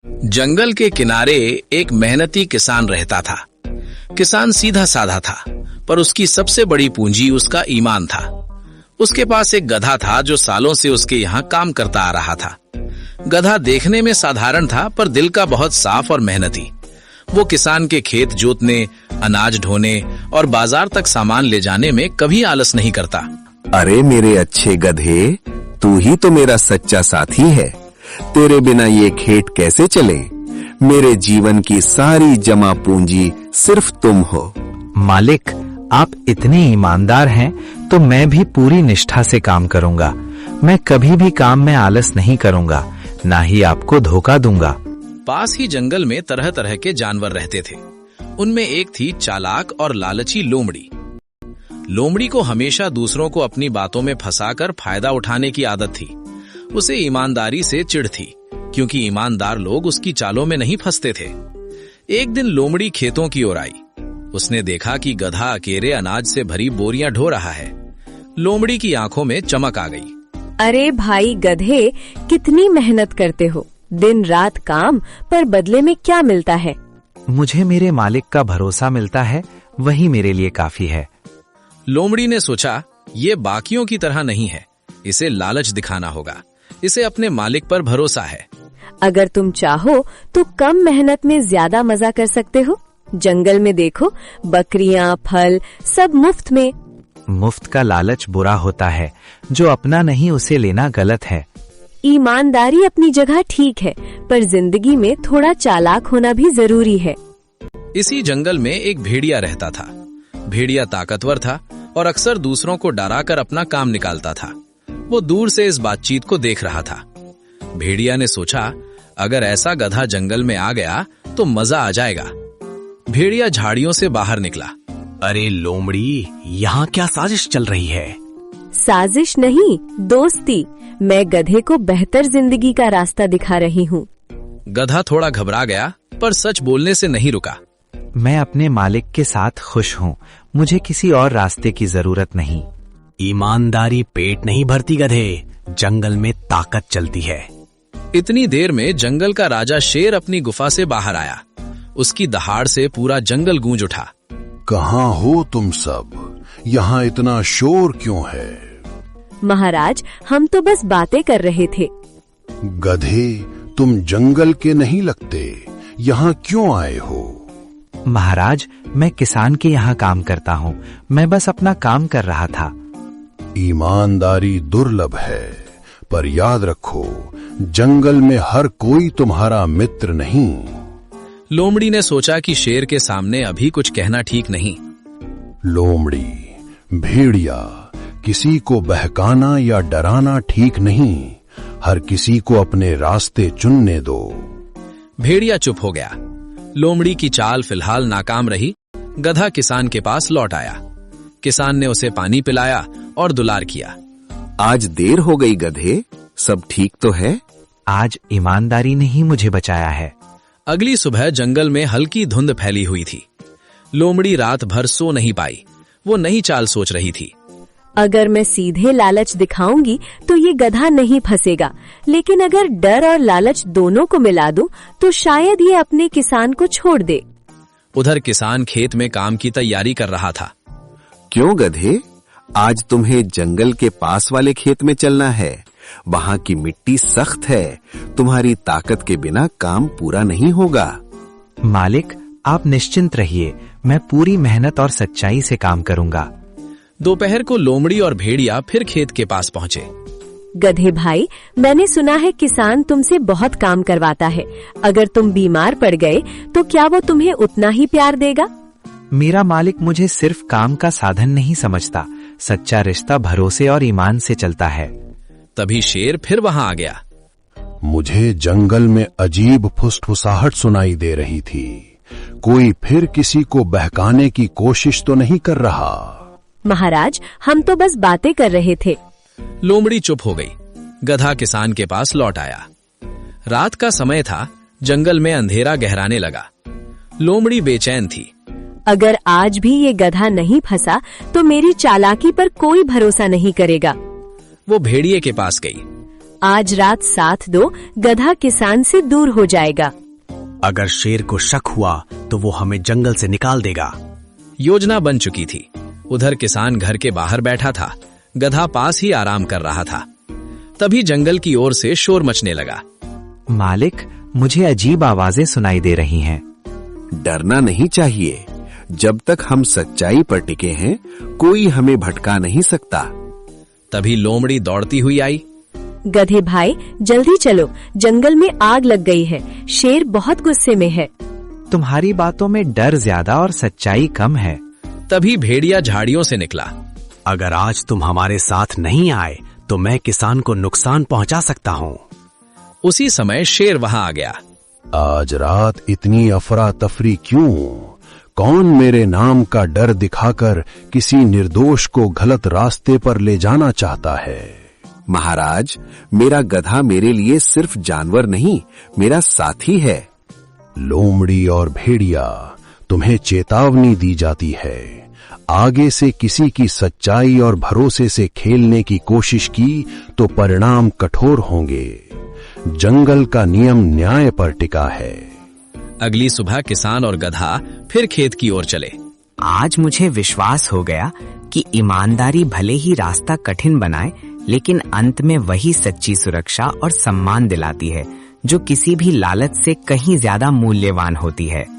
जंगल के किनारे एक मेहनती किसान रहता था। किसान सीधा साधा था, पर उसकी सबसे बड़ी पूंजी उसका ईमान था। उसके पास एक गधा था जो सालों से उसके यहाँ काम करता आ रहा था। गधा देखने में साधारण था, पर दिल का बहुत साफ और मेहनती। वो किसान के खेत जोतने, अनाज ढोने और बाजार तक सामान ले जाने में कभी आलस नहीं करता। अरे मेरे अच्छे गधे, तू ही तो मेरा सच्चा साथी है। तेरे बिना ये खेत कैसे चले? मेरे जीवन की सारी जमा पूंजी सिर्फ तुम हो। मालिक, आप इतने ईमानदार हैं तो मैं भी पूरी निष्ठा से काम करूंगा। मैं कभी भी काम में आलस नहीं करूंगा, ना ही आपको धोखा दूंगा। पास ही जंगल में तरह तरह के जानवर रहते थे। उनमें एक थी चालाक और लालची लोमड़ी। लोमड़ी को हमेशा दूसरों को अपनी बातों में फंसाकर फायदा उठाने की आदत थी। उसे ईमानदारी से चिढ़ थी, क्योंकि ईमानदार लोग उसकी चालों में नहीं फंसते थे। एक दिन लोमड़ी खेतों की ओर आई। उसने देखा कि गधा अकेले अनाज से भरी बोरियां ढो रहा है। लोमड़ी की आंखों में चमक आ गई। अरे भाई गधे, कितनी मेहनत करते हो, दिन रात काम, पर बदले में क्या मिलता है? मुझे मेरे मालिक का भरोसा मिलता है, वही मेरे लिए काफी है। लोमड़ी ने सोचा, ये बाकियों की तरह नहीं है, इसे लालच दिखाना होगा। इसे अपने मालिक पर भरोसा है। अगर तुम चाहो तो कम मेहनत में ज्यादा मजा कर सकते हो। जंगल में देखो, बकरियां, फल सब मुफ्त में। मुफ्त का लालच बुरा होता है, जो अपना नहीं उसे लेना गलत है। ईमानदारी अपनी जगह ठीक है, पर जिंदगी में थोड़ा चालाक होना भी जरूरी है। इसी जंगल में एक भेड़िया रहता था। भेड़िया ताकतवर था और अक्सर दूसरों को डराकर अपना काम निकालता था। वो दूर से इस बातचीत को देख रहा था। भेड़िया ने सोचा, अगर ऐसा गधा जंगल में आ गया तो मजा आ जाएगा। भेड़िया झाड़ियों से बाहर निकला। अरे लोमड़ी, यहाँ क्या साजिश चल रही है? साजिश नहीं, दोस्ती। मैं गधे को बेहतर जिंदगी का रास्ता दिखा रही हूँ। गधा थोड़ा घबरा गया, पर सच बोलने से नहीं रुका। मैं अपने मालिक के साथ खुश हूँ, मुझे किसी और रास्ते की जरूरत नहीं। ईमानदारी पेट नहीं भरती गधे, जंगल में ताकत चलती है। इतनी देर में जंगल का राजा शेर अपनी गुफा से बाहर आया। उसकी दहाड़ से पूरा जंगल गूंज उठा। कहाँ हो तुम सब? यहाँ इतना शोर क्यों है? महाराज, हम तो बस बातें कर रहे थे। गधे, तुम जंगल के नहीं लगते, यहाँ क्यों आए हो? महाराज, मैं किसान के यहाँ काम करता हूँ, मैं बस अपना काम कर रहा था। ईमानदारी दुर्लभ है, पर याद रखो, जंगल में हर कोई तुम्हारा मित्र नहीं। लोमड़ी ने सोचा कि शेर के सामने अभी कुछ कहना ठीक नहीं। लोमड़ी, भेड़िया, किसी को बहकाना या डराना ठीक नहीं। हर किसी को अपने रास्ते चुनने दो। भेड़िया चुप हो गया। लोमड़ी की चाल फिलहाल नाकाम रही। गधा किसान के पास लौट आया। किसान ने उसे पानी पिलाया और दुलार किया। आज देर हो गई गधे, सब ठीक तो है? आज ईमानदारी ने ही मुझे बचाया है। अगली सुबह जंगल में हल्की धुंध फैली हुई थी। लोमड़ी रात भर सो नहीं पाई। वो नई चाल सोच रही थी। अगर मैं सीधे लालच दिखाऊंगी तो ये गधा नहीं फंसेगा, लेकिन अगर डर और लालच दोनों को मिला दूं तो शायद ये अपने किसान को छोड़ दे। उधर किसान खेत में काम की तैयारी कर रहा था। क्यों गधे, आज तुम्हें जंगल के पास वाले खेत में चलना है? वहाँ की मिट्टी सख्त है, तुम्हारी ताकत के बिना काम पूरा नहीं होगा। मालिक, आप निश्चिंत रहिए, मैं पूरी मेहनत और सच्चाई से काम करूंगा। दोपहर को लोमड़ी और भेड़िया फिर खेत के पास पहुँचे। गधे भाई, मैंने सुना है किसान तुमसे बहुत काम करवाता है। अगर तुम बीमार पड़ गए तो क्या वो तुम्हें उतना ही प्यार देगा? मेरा मालिक मुझे सिर्फ काम का साधन नहीं समझता। सच्चा रिश्ता भरोसे और ईमान से चलता है। तभी शेर फिर वहां आ गया। मुझे जंगल में अजीब फुसफुसाहट सुनाई दे रही थी। कोई फिर किसी को बहकाने की कोशिश तो नहीं कर रहा? महाराज, हम तो बस बातें कर रहे थे। लोमड़ी चुप हो गई। गधा किसान के पास लौट आया। रात का समय था। जंगल में अंधेरा गहराने लगा। लोमड़ी बेचैन थी। अगर आज भी ये गधा नहीं फंसा तो मेरी चालाकी पर कोई भरोसा नहीं करेगा। वो भेड़िए के पास गई। आज रात साथ दो, गधा किसान से दूर हो जाएगा। अगर शेर को शक हुआ तो वो हमें जंगल से निकाल देगा। योजना बन चुकी थी। उधर किसान घर के बाहर बैठा था, गधा पास ही आराम कर रहा था। तभी जंगल की ओर से शोर मचने लगा। मालिक, मुझे अजीब आवाजें सुनाई दे रही हैं। डरना नहीं चाहिए। जब तक हम सच्चाई पर टिके हैं, कोई हमें भटका नहीं सकता। तभी लोमड़ी दौड़ती हुई आई। गधे भाई, जल्दी चलो, जंगल में आग लग गई है। शेर बहुत गुस्से में है। तुम्हारी बातों में डर ज्यादा और सच्चाई कम है। तभी भेड़िया झाड़ियों से निकला। अगर आज तुम हमारे साथ नहीं आए तो मैं किसान को नुकसान पहुंचा सकता हूँ। उसी समय शेर वहां आ गया। आज रात इतनी अफरा तफरी क्यों? कौन मेरे नाम का डर दिखाकर किसी निर्दोष को गलत रास्ते पर ले जाना चाहता है? महाराज, मेरा गधा मेरे लिए सिर्फ जानवर नहीं, मेरा साथी है। लोमड़ी और भेड़िया, तुम्हें चेतावनी दी जाती है। आगे से किसी की सच्चाई और भरोसे से खेलने की कोशिश की तो परिणाम कठोर होंगे। जंगल का नियम न्याय पर टिका है। अगली सुबह किसान और गधा फिर खेत की ओर चले। आज मुझे विश्वास हो गया कि ईमानदारी भले ही रास्ता कठिन बनाए, लेकिन अंत में वही सच्ची सुरक्षा और सम्मान दिलाती है, जो किसी भी लालच से कहीं ज्यादा मूल्यवान होती है।